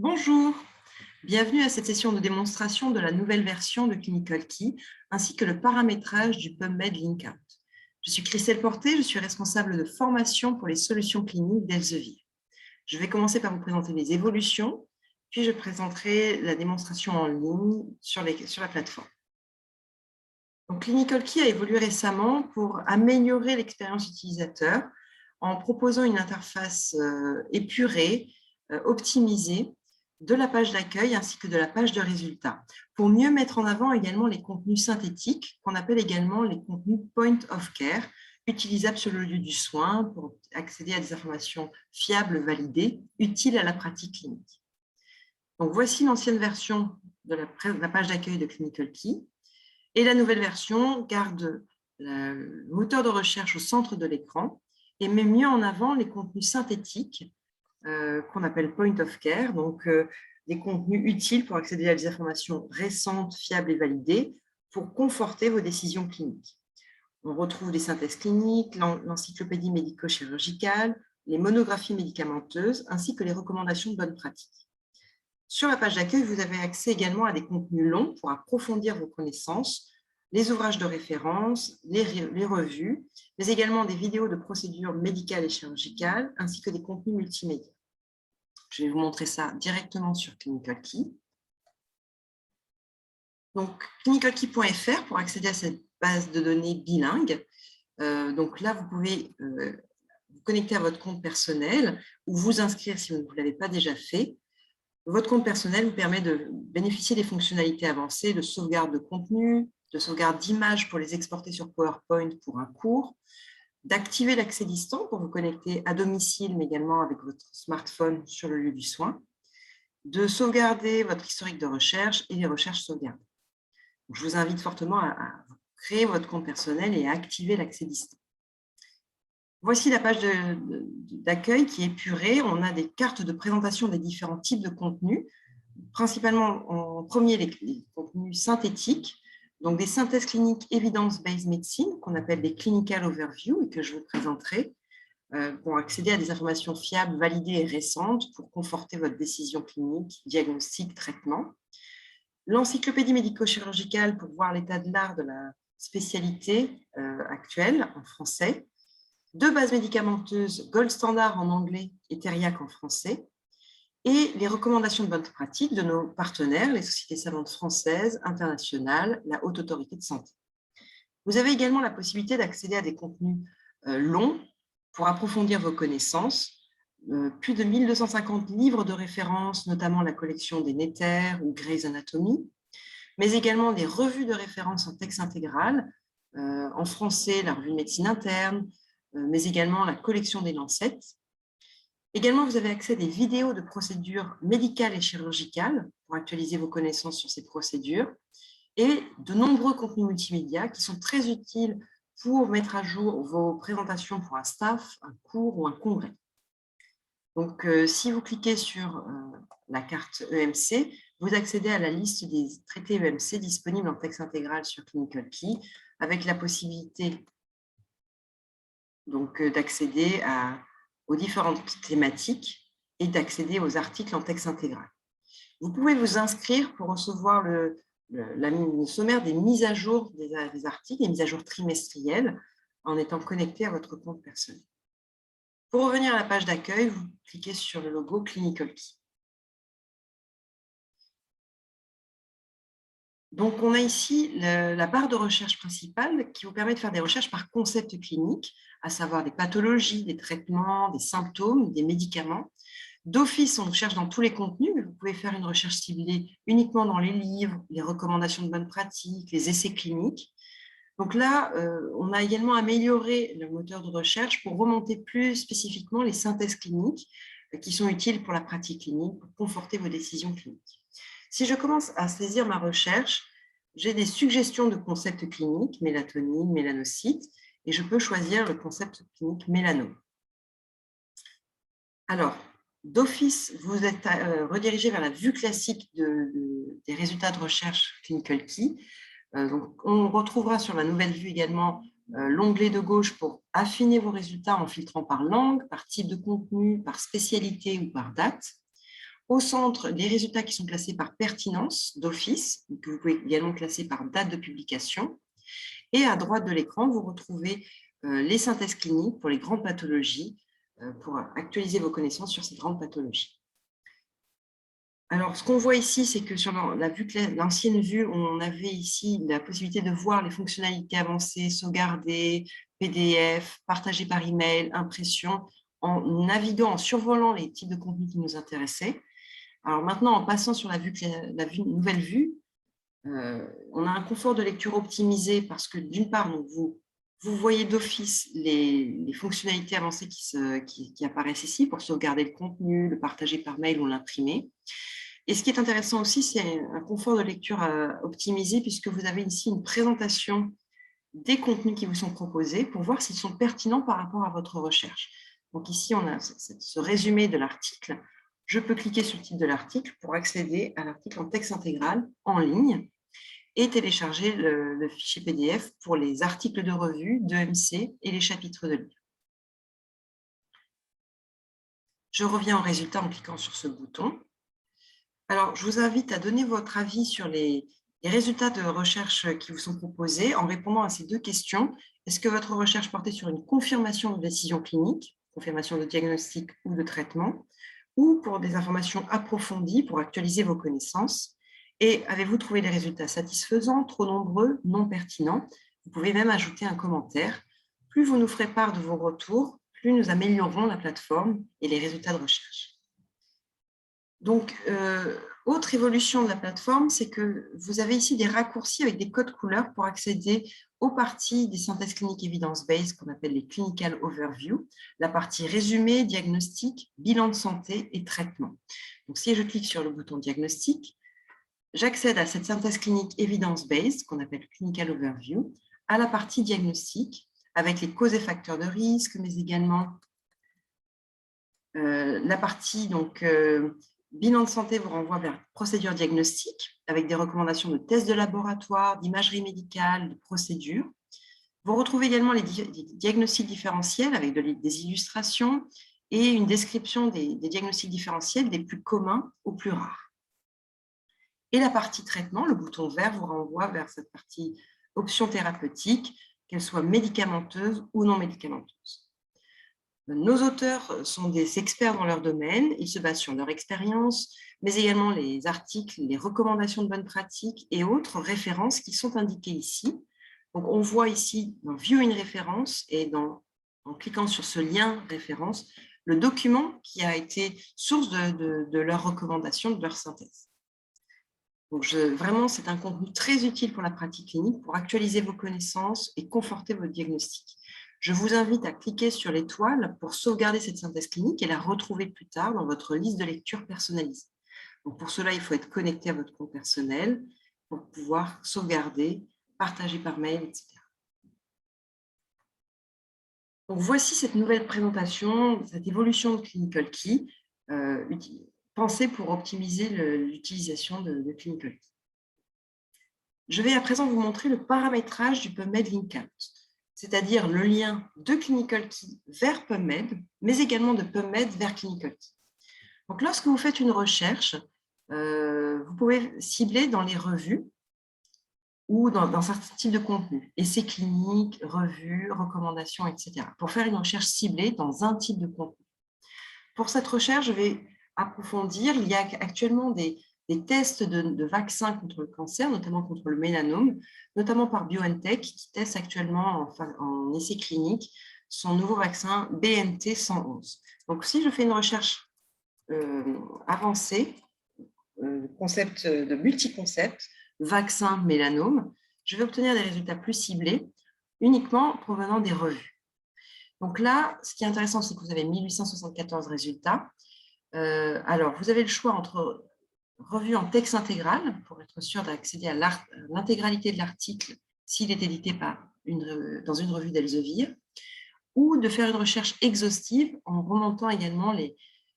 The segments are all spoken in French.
Bonjour, bienvenue à cette session de démonstration de la nouvelle version de Clinical Key ainsi que le paramétrage du PubMed Linkout. Je suis Christelle Porté, je suis responsable de formation pour les solutions cliniques d'Elsevier. Je vais commencer par vous présenter les évolutions, puis je présenterai la démonstration en ligne sur la plateforme. Donc, Clinical Key a évolué récemment pour améliorer l'expérience utilisateur en proposant une interface épurée, optimisée, de la page d'accueil ainsi que de la page de résultats, pour mieux mettre en avant également les contenus synthétiques, qu'on appelle également les contenus point of care, utilisables sur le lieu du soin pour accéder à des informations fiables, validées, utiles à la pratique clinique. Donc, voici l'ancienne version de la page d'accueil de Clinical Key, et la nouvelle version garde le moteur de recherche au centre de l'écran et met mieux en avant les contenus synthétiques qu'on appelle point of care, donc des contenus utiles pour accéder à des informations récentes, fiables et validées pour conforter vos décisions cliniques. On retrouve des synthèses cliniques, l'encyclopédie médico-chirurgicale, les monographies médicamenteuses, ainsi que les recommandations de bonne pratique. Sur la page d'accueil, vous avez accès également à des contenus longs pour approfondir vos connaissances, les ouvrages de référence, les revues, mais également des vidéos de procédures médicales et chirurgicales, ainsi que des contenus multimédia. Je vais vous montrer ça directement sur Clinical Key. Donc, clinicalkey.fr pour accéder à cette base de données bilingue. Donc là, vous pouvez vous connecter à votre compte personnel ou vous inscrire si vous ne l'avez pas déjà fait. Votre compte personnel vous permet de bénéficier des fonctionnalités avancées de sauvegarde de contenu, de sauvegarde d'images pour les exporter sur PowerPoint pour un cours, d'activer l'accès distant pour vous connecter à domicile, mais également avec votre smartphone sur le lieu du soin, de sauvegarder votre historique de recherche et les recherches sauvegardées. Donc, je vous invite fortement à créer votre compte personnel et à activer l'accès distant. Voici la page d'accueil qui est épurée. On a des cartes de présentation des différents types de contenus, principalement en premier les contenus synthétiques, donc des synthèses cliniques evidence-based medicine, qu'on appelle des clinical overview et que je vous présenterai, pour accéder à des informations fiables, validées et récentes pour conforter votre décision clinique, diagnostic, traitement. L'encyclopédie médico-chirurgicale pour voir l'état de l'art de la spécialité actuelle en français. 2 bases médicamenteuses Gold Standard en anglais et Teriac en français, et les recommandations de bonne pratique de nos partenaires, les sociétés savantes françaises, internationales, la Haute Autorité de Santé. Vous avez également la possibilité d'accéder à des contenus longs pour approfondir vos connaissances, plus de 1250 livres de référence, notamment la collection des Netter ou Grey's Anatomy, mais également des revues de référence en texte intégral, en français, la revue de médecine interne, mais également la collection des Lancet. Également, vous avez accès à des vidéos de procédures médicales et chirurgicales pour actualiser vos connaissances sur ces procédures et de nombreux contenus multimédia qui sont très utiles pour mettre à jour vos présentations pour un staff, un cours ou un congrès. Donc, si vous cliquez sur la carte EMC, vous accédez à la liste des traités EMC disponibles en texte intégral sur Clinical Key, avec la possibilité d'accéder aux différentes thématiques et d'accéder aux articles en texte intégral. Vous pouvez vous inscrire pour recevoir le sommaire des mises à jour des articles, des mises à jour trimestrielles, en étant connecté à votre compte personnel. Pour revenir à la page d'accueil, vous cliquez sur le logo Clinical Key. Donc, on a ici la barre de recherche principale qui vous permet de faire des recherches par concept clinique, à savoir des pathologies, des traitements, des symptômes, des médicaments. D'office, on cherche dans tous les contenus, mais vous pouvez faire une recherche ciblée uniquement dans les livres, les recommandations de bonne pratique, les essais cliniques. Donc là, on a également amélioré le moteur de recherche pour remonter plus spécifiquement les synthèses cliniques qui sont utiles pour la pratique clinique, pour conforter vos décisions cliniques. Si je commence à saisir ma recherche, j'ai des suggestions de concepts cliniques, mélatonine, mélanocytes, et je peux choisir le concept clinique mélanome. Alors, d'office, vous êtes redirigé vers la vue classique des résultats de recherche Clinical Key. Donc, on retrouvera sur la nouvelle vue également l'onglet de gauche pour affiner vos résultats en filtrant par langue, par type de contenu, par spécialité ou par date. Au centre, les résultats qui sont classés par pertinence d'office, que vous pouvez également classer par date de publication. Et à droite de l'écran, vous retrouvez les synthèses cliniques pour les grandes pathologies, pour actualiser vos connaissances sur ces grandes pathologies. Alors, ce qu'on voit ici, c'est que sur l'ancienne vue, on avait ici la possibilité de voir les fonctionnalités avancées, sauvegarder, PDF, partager par email, impression, en naviguant, en survolant les types de contenus qui nous intéressaient. Alors maintenant, en passant sur la nouvelle vue, on a un confort de lecture optimisé parce que d'une part, donc vous voyez d'office les fonctionnalités avancées qui apparaissent ici pour sauvegarder le contenu, le partager par mail ou l'imprimer. Et ce qui est intéressant aussi, c'est un confort de lecture optimisé puisque vous avez ici une présentation des contenus qui vous sont proposés pour voir s'ils sont pertinents par rapport à votre recherche. Donc ici, on a ce résumé de l'article. Je peux cliquer sur le titre de l'article pour accéder à l'article en texte intégral en ligne et télécharger le fichier PDF pour les articles de revue, d'EMC et les chapitres de livre. Je reviens au résultat en cliquant sur ce bouton. Alors, je vous invite à donner votre avis sur les résultats de recherche qui vous sont proposés en répondant à ces deux questions. Est-ce que votre recherche portait sur une confirmation de décision clinique, confirmation de diagnostic ou de traitement, ou pour des informations approfondies pour actualiser vos connaissances? Et avez-vous trouvé les résultats satisfaisants, trop nombreux, non pertinents? Vous pouvez même ajouter un commentaire. Plus vous nous ferez part de vos retours, plus nous améliorerons la plateforme et les résultats de recherche. Donc, autre évolution de la plateforme, c'est que vous avez ici des raccourcis avec des codes couleurs pour accéder aux parties des synthèses cliniques evidence-based qu'on appelle les clinical overview, la partie résumé, diagnostic, bilan de santé et traitement. Donc, si je clique sur le bouton diagnostic, j'accède à cette synthèse clinique evidence-based qu'on appelle clinical overview, à la partie diagnostic avec les causes et facteurs de risque, mais également la partie donc bilan de santé vous renvoie vers procédure diagnostique avec des recommandations de tests de laboratoire, d'imagerie médicale, de procédures. Vous retrouvez également les diagnostics différentiels avec des illustrations et une description des diagnostics différentiels des plus communs aux plus rares. Et la partie traitement, le bouton vert vous renvoie vers cette partie options thérapeutiques, qu'elles soient médicamenteuses ou non médicamenteuses. Nos auteurs sont des experts dans leur domaine, ils se basent sur leur expérience, mais également les articles, les recommandations de bonnes pratiques et autres références qui sont indiquées ici. Donc, on voit ici dans View une référence et en cliquant sur ce lien référence, le document qui a été source de leurs recommandations, de leur synthèse. Donc, vraiment, c'est un contenu très utile pour la pratique clinique, pour actualiser vos connaissances et conforter votre diagnostic. Je vous invite à cliquer sur l'étoile pour sauvegarder cette synthèse clinique et la retrouver plus tard dans votre liste de lecture personnalisée. Donc pour cela, il faut être connecté à votre compte personnel pour pouvoir sauvegarder, partager par mail, etc. Donc voici cette nouvelle présentation, cette évolution de Clinical Key, pensée pour optimiser l'utilisation de Clinical Key. Je vais à présent vous montrer le paramétrage du PubMed Link Count, c'est-à-dire le lien de Clinical Key vers PubMed, mais également de PubMed vers Clinical Key. Donc, lorsque vous faites une recherche, vous pouvez cibler dans les revues ou dans certains types de contenus, essais cliniques, revues, recommandations, etc., pour faire une recherche ciblée dans un type de contenu. Pour cette recherche, je vais approfondir. Il y a actuellement des tests de vaccins contre le cancer, notamment contre le mélanome, notamment par BioNTech, qui teste actuellement en essai clinique son nouveau vaccin BNT 111. Donc, si je fais une recherche avancée, concept de multi-concept, vaccin mélanome, je vais obtenir des résultats plus ciblés, uniquement provenant des revues. Donc là, ce qui est intéressant, c'est que vous avez 1874 résultats. Alors, vous avez le choix entre revue en texte intégral, pour être sûr d'accéder à l'intégralité de l'article s'il est édité dans une revue d'Elsevier, ou de faire une recherche exhaustive en remontant également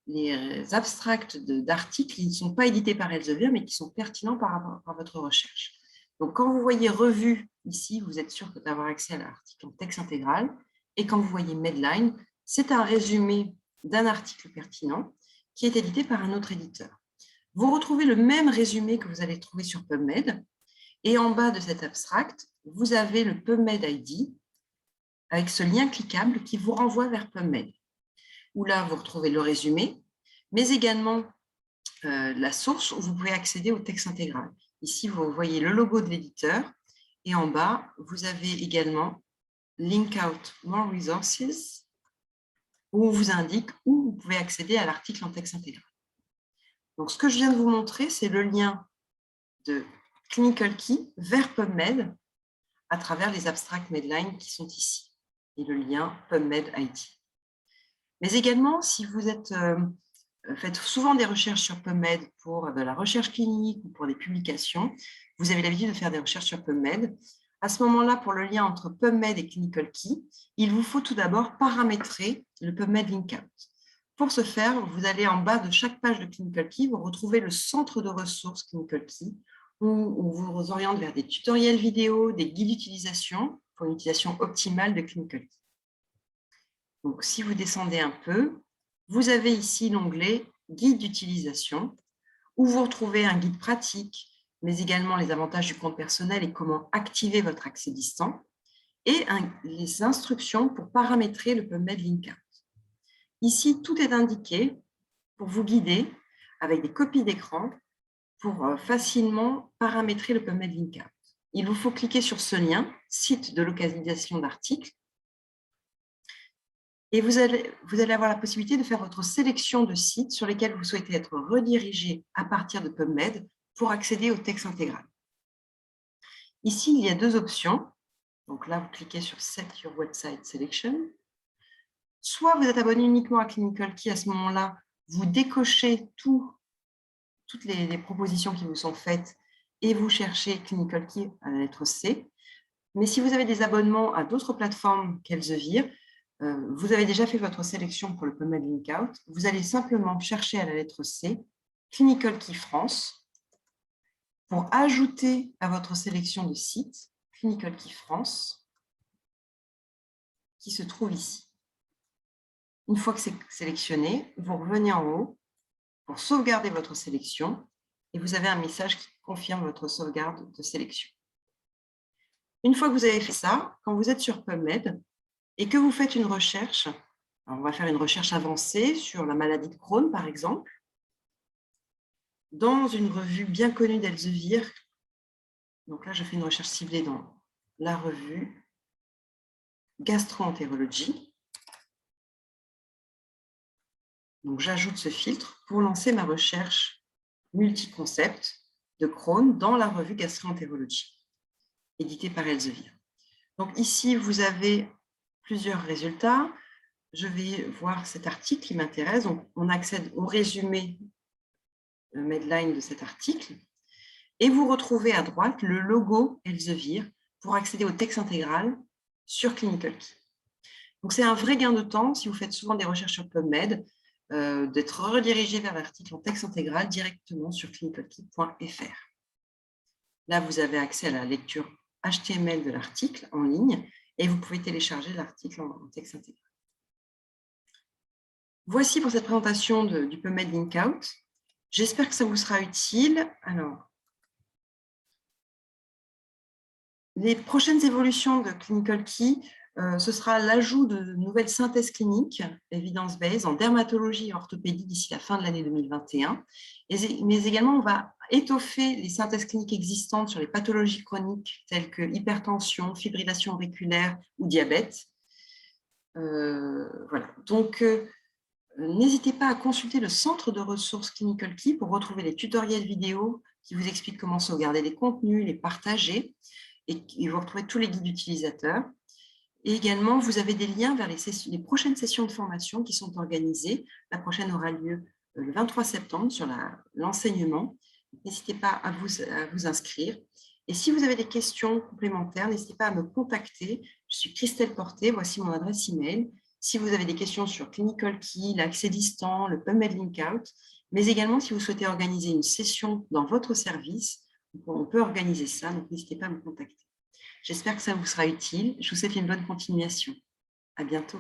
les abstracts d'articles qui ne sont pas édités par Elsevier, mais qui sont pertinents par rapport à votre recherche. Donc, quand vous voyez revue ici, vous êtes sûr d'avoir accès à l'article en texte intégral. Et quand vous voyez Medline, c'est un résumé d'un article pertinent qui est édité par un autre éditeur. Vous retrouvez le même résumé que vous allez trouver sur PubMed. Et en bas de cet abstract, vous avez le PubMed ID avec ce lien cliquable qui vous renvoie vers PubMed, où là, vous retrouvez le résumé, mais également la source où vous pouvez accéder au texte intégral. Ici, vous voyez le logo de l'éditeur et en bas, vous avez également Link out more resources où on vous indique où vous pouvez accéder à l'article en texte intégral. Donc, ce que je viens de vous montrer, c'est le lien de Clinical Key vers PubMed à travers les abstracts Medline qui sont ici et le lien PubMed ID. Mais également, si vous faites souvent des recherches sur PubMed pour de la recherche clinique ou pour des publications, vous avez l'habitude de faire des recherches sur PubMed. À ce moment-là, pour le lien entre PubMed et Clinical Key, il vous faut tout d'abord paramétrer le PubMed Linkout. Pour ce faire, vous allez en bas de chaque page de Clinical Key, vous retrouvez le centre de ressources Clinical Key, où on vous oriente vers des tutoriels vidéo, des guides d'utilisation pour une utilisation optimale de Clinical Key. Donc, si vous descendez un peu, vous avez ici l'onglet « Guide d'utilisation » où vous retrouvez un guide pratique, mais également les avantages du compte personnel et comment activer votre accès distant, et les instructions pour paramétrer le PubMed Linkout. Ici, tout est indiqué pour vous guider avec des copies d'écran pour facilement paramétrer le PubMed Linkout. Il vous faut cliquer sur ce lien, site de localisation d'articles, et vous allez avoir la possibilité de faire votre sélection de sites sur lesquels vous souhaitez être redirigé à partir de PubMed pour accéder au texte intégral. Ici, il y a deux options. Donc là, vous cliquez sur « Set your website selection ». Soit vous êtes abonné uniquement à Clinical Key, à ce moment-là, vous décochez toutes les propositions qui vous sont faites et vous cherchez Clinical Key à la lettre C. Mais si vous avez des abonnements à d'autres plateformes qu'Elsevier, vous avez déjà fait votre sélection pour le PubMed Linkout, vous allez simplement chercher à la lettre C Clinical Key France pour ajouter à votre sélection de sites Clinical Key France qui se trouve ici. Une fois que c'est sélectionné, vous revenez en haut pour sauvegarder votre sélection et vous avez un message qui confirme votre sauvegarde de sélection. Une fois que vous avez fait ça, quand vous êtes sur PubMed, et que vous faites une recherche, on va faire une recherche avancée sur la maladie de Crohn, par exemple, dans une revue bien connue d'Elsevier. Donc là, je fais une recherche ciblée dans la revue Gastroentérologie. Donc j'ajoute ce filtre pour lancer ma recherche multi-concept de Crohn dans la revue Gastroentérologie, éditée par Elsevier. Donc ici, vous avez plusieurs résultats. Je vais voir cet article qui m'intéresse. Donc, on accède au résumé Medline de cet article et vous retrouvez à droite le logo Elsevier pour accéder au texte intégral sur Clinical Key. Donc, c'est un vrai gain de temps si vous faites souvent des recherches sur PubMed, d'être redirigé vers l'article en texte intégral directement sur clinicalkey.fr. Là, vous avez accès à la lecture HTML de l'article en ligne et vous pouvez télécharger l'article en texte intégral. Voici pour cette présentation du PubMed Linkout. J'espère que ça vous sera utile. Alors, les prochaines évolutions de Clinical Key, ce sera l'ajout de nouvelles synthèses cliniques, evidence-based, en dermatologie et orthopédie d'ici la fin de l'année 2021. Mais également, on va étoffer les synthèses cliniques existantes sur les pathologies chroniques telles que hypertension, fibrillation auriculaire ou diabète. Voilà. Donc, n'hésitez pas à consulter le centre de ressources Clinical Key pour retrouver les tutoriels vidéo qui vous expliquent comment sauvegarder les contenus, les partager, et vous retrouvez tous les guides utilisateurs. Et également, vous avez des liens vers les prochaines sessions de formation qui sont organisées. La prochaine aura lieu le 23 septembre sur l'enseignement. N'hésitez pas à vous inscrire. Et si vous avez des questions complémentaires, n'hésitez pas à me contacter. Je suis Christelle Porté, voici mon adresse email. Si vous avez des questions sur Clinical Key, l'accès distant, le PubMed Linkout, mais également si vous souhaitez organiser une session dans votre service, on peut organiser ça, donc n'hésitez pas à me contacter. J'espère que ça vous sera utile. Je vous souhaite une bonne continuation. À bientôt.